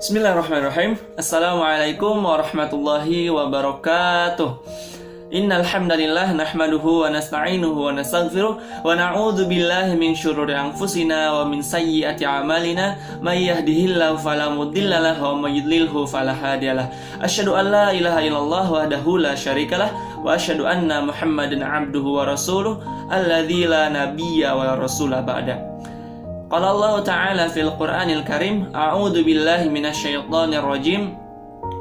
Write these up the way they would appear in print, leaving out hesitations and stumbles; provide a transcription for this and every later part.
Bismillahirrahmanirrahim. Assalamualaikum warahmatullahi wabarakatuh. Innal hamdalillah nahmaduhu wa nasta'inuhu wa nastaghfiruh wa na'udzu billahi min syururi anfusina wa min sayyiati a'malina may yahdihillahu fala mudilla lahu wa may yudlilhu fala hadiyalah. Asyhadu an la ilaha illallah wahdahu la syarikalah wa asyhadu anna Muhammadan 'abduhu wa rasuluh alladzi la nabiyya wa rasula ba'da. Qala Allah Ta'ala fil Qur'anil Karim, a'udzu billahi minasyaitonir rajim.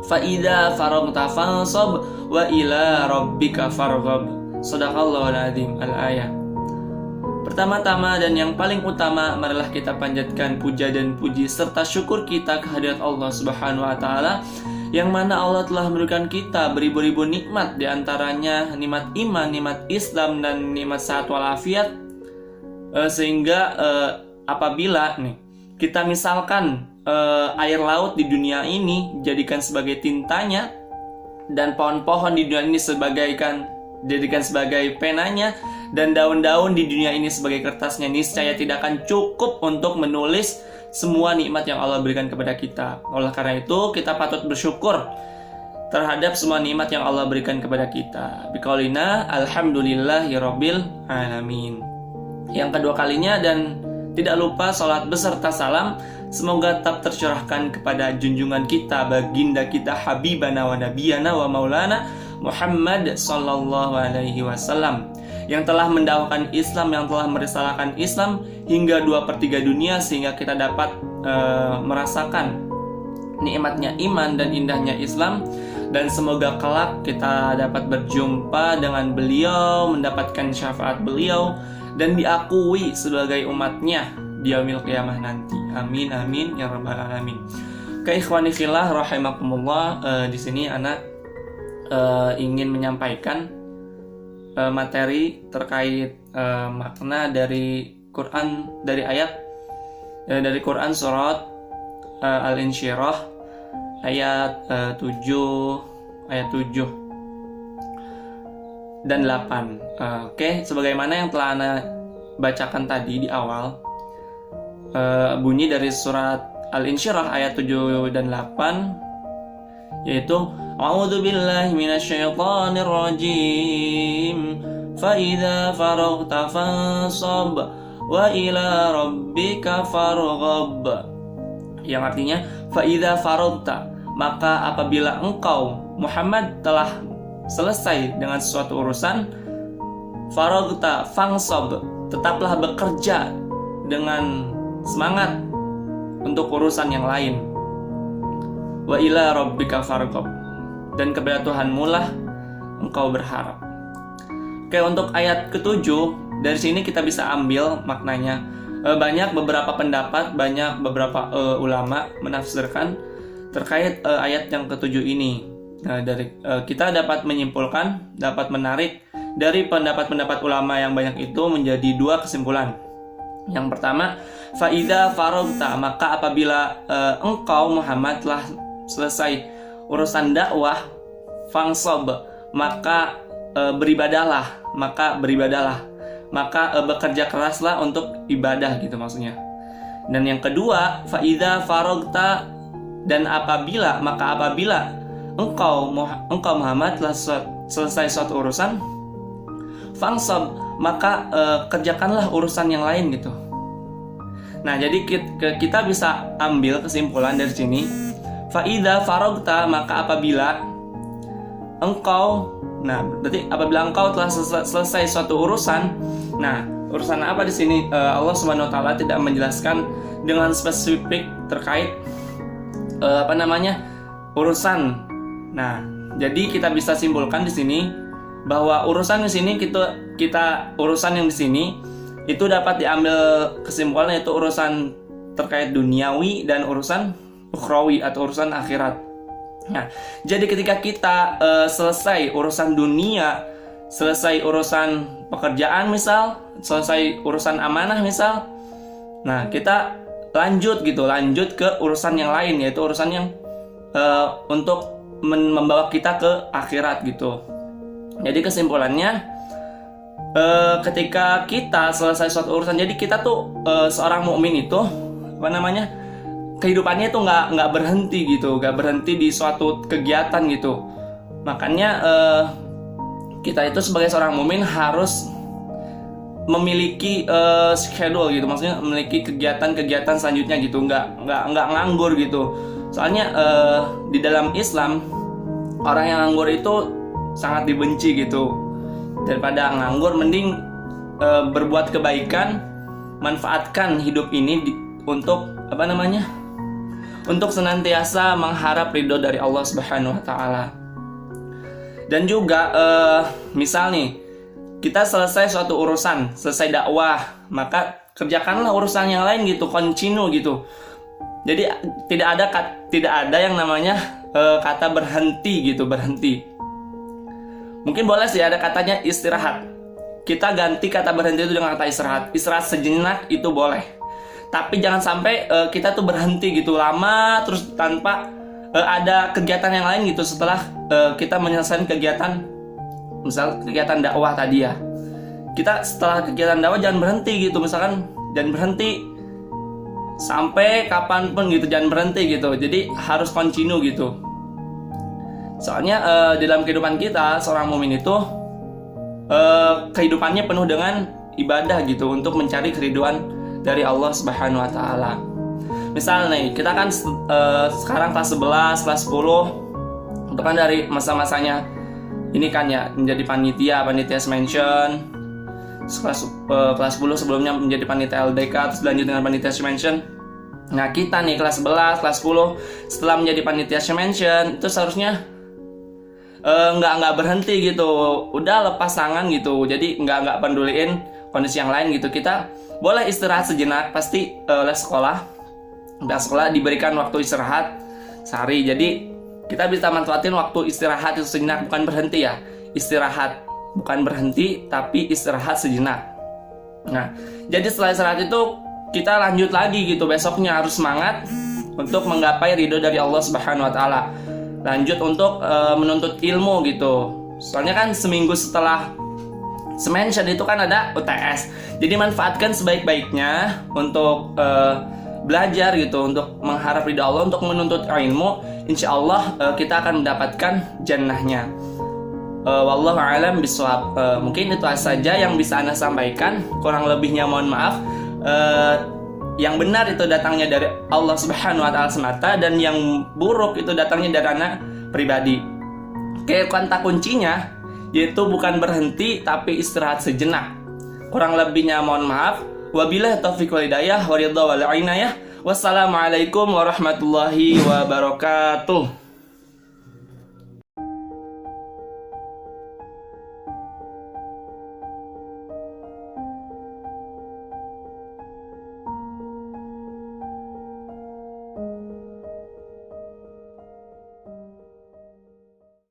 Fa idza faragta fansab wa ila rabbika farghab. Shadaqallahul azim. Al-ayah. Pertama-tama dan yang paling utama, marilah kita panjatkan puja dan puji serta syukur kita kehadirat Allah Subhanahu wa taala, yang mana Allah telah memberikan kita beribu-ribu nikmat, di antaranya nikmat iman, nikmat Islam, dan nikmat sehat walafiat, sehingga apabila kita misalkan air laut di dunia ini jadikan sebagai tintanya, dan pohon-pohon di dunia ini jadikan sebagai penanya, dan daun-daun di dunia ini sebagai kertasnya, niscaya tidak akan cukup untuk menulis semua nikmat yang Allah berikan kepada kita. Oleh karena itu, kita patut bersyukur terhadap semua nikmat yang Allah berikan kepada kita. Biqaulina alhamdulillahirabbil alamin. Yang kedua kalinya, dan tidak lupa salat beserta salam semoga tetap tercurahkan kepada junjungan kita, baginda kita, habibana wa nabiyana wa maulana Muhammad sallallahu alaihi wasallam, yang telah mendakwakan Islam, yang telah merisalahkan Islam hingga 2/3 dunia, sehingga kita dapat merasakan nikmatnya iman dan indahnya Islam. Dan semoga kelak kita dapat berjumpa dengan beliau, mendapatkan syafaat beliau, dan diakui sebagai umatnya di yaumil qiyamah nanti. Amin amin ya rabbal alamin. Ikhwani fillah rahimakumullah, di sini anak ingin menyampaikan materi terkait makna dari Quran, dari ayat dari Quran surat Al-Insyirah ayat 7 dan 8. Oke, sebagaimana yang telah Ana bacakan tadi di awal, bunyi dari surat Al-Insyirah ayat 7 dan 8, yaitu a'udzu billahi minasyaitonir rajim, fa idza faraghta fansab wa ila rabbika farghab, yang artinya fa idza faraghta, maka apabila engkau Muhammad telah selesai dengan suatu urusan, faraghta fansab, tetaplah bekerja dengan semangat untuk urusan yang lain. Wa ila rabbika farghab, dan kepada Tuhanmu lah engkau berharap. Oke, untuk ayat ke-7, dari sini kita bisa ambil maknanya. Banyak beberapa pendapat, banyak beberapa ulama menafsirkan terkait ayat yang ke-7 ini. Nah, kita dapat menyimpulkan, dapat menarik dari pendapat-pendapat ulama yang banyak itu menjadi 2 kesimpulan. Yang pertama, fa idza faraghta, maka apabila engkau Muhammad telah selesai urusan dakwah, fansab, maka beribadahlah, maka bekerja keraslah untuk ibadah, gitu maksudnya. Dan yang kedua, fa idza faraghta, dan apabila engkau Muhammad telah selesai suatu urusan, fansab, maka kerjakanlah urusan yang lain, gitu. Nah, jadi kita bisa ambil kesimpulan dari sini, fa idza faraghta, maka apabila engkau, berarti apabila engkau telah selesai suatu urusan. Nah, urusan apa di sini? Allah Subhanahu wa taala tidak menjelaskan dengan spesifik terkait urusan. Nah, jadi kita bisa simpulkan di sini bahwa urusan di sini urusan yang di sini itu dapat diambil kesimpulan, yaitu urusan terkait duniawi dan urusan ukhrawi atau urusan akhirat. Nah, jadi ketika kita selesai urusan dunia, selesai urusan pekerjaan misal, selesai urusan amanah misal, nah kita lanjut ke urusan yang lain, yaitu urusan yang untuk membawa kita ke akhirat, gitu. Jadi kesimpulannya, ketika kita selesai suatu urusan, jadi kita tuh seorang mukmin itu kehidupannya itu nggak berhenti gitu, nggak berhenti di suatu kegiatan gitu. Makanya kita itu sebagai seorang mukmin harus memiliki schedule gitu, maksudnya memiliki kegiatan-kegiatan selanjutnya gitu, nggak nganggur gitu. Soalnya di dalam Islam orang yang nganggur itu sangat dibenci gitu. Daripada nganggur, mending berbuat kebaikan, manfaatkan hidup ini untuk untuk senantiasa mengharap ridho dari Allah Subhanahu wa taala. Dan juga misal nih, kita selesai suatu urusan, selesai dakwah, maka kerjakanlah urusan yang lain gitu, continue gitu. Jadi tidak ada yang namanya kata berhenti gitu, berhenti. Mungkin boleh sih ada katanya istirahat. Kita ganti kata berhenti itu dengan kata istirahat. Istirahat sejenak itu boleh. Tapi jangan sampai kita tuh berhenti gitu lama terus tanpa ada kegiatan yang lain gitu setelah kita menyelesaikan kegiatan, misal kegiatan dakwah tadi ya. Kita setelah kegiatan dakwah jangan berhenti gitu, misalkan jangan berhenti sampai kapanpun gitu, jangan berhenti gitu. Jadi harus continue gitu. Soalnya di dalam kehidupan kita, seorang mukmin itu kehidupannya penuh dengan ibadah gitu, untuk mencari keridhaan dari Allah Subhanahu wa taala. Misal nih, kita kan sekarang kelas 11, kelas 10, itu kan dari masa-masanya ini kan ya, menjadi panitia mention. Kelas 10 sebelumnya menjadi panitia LDK, terus lanjut dengan panitia mention. Nah, kita nih kelas 11, kelas 10 setelah menjadi panitia mention itu seharusnya nggak berhenti gitu, udah lepas tangan gitu. Jadi nggak peduliin kondisi yang lain gitu. Kita boleh istirahat sejenak, pasti les sekolah diberikan waktu istirahat sehari. Jadi kita bisa manfaatin waktu istirahat itu sejenak, bukan berhenti ya, istirahat bukan berhenti tapi istirahat sejenak. Nah, jadi setelah istirahat itu kita lanjut lagi gitu, besoknya harus semangat untuk menggapai ridho dari Allah Subhanahu wa taala. Lanjut untuk menuntut ilmu gitu. Soalnya kan seminggu setelah semention itu kan ada UTS. Jadi manfaatkan sebaik-baiknya untuk belajar gitu, untuk mengharap ridha Allah, untuk menuntut ilmu. Insya Allah kita akan mendapatkan jannahnya. Wallahu a'lam bishawab. Mungkin itu saja yang bisa Anda sampaikan. Kurang lebihnya mohon maaf. Yang benar itu datangnya dari Allah Subhanahu wa taala semata, dan yang buruk itu datangnya dari anak pribadi. Kata kuncinya yaitu bukan berhenti tapi istirahat sejenak. Kurang lebihnya mohon maaf. Wabillahi taufiq wal hidayah wa ridha wal inayah. Wassalamualaikum warahmatullahi wabarakatuh.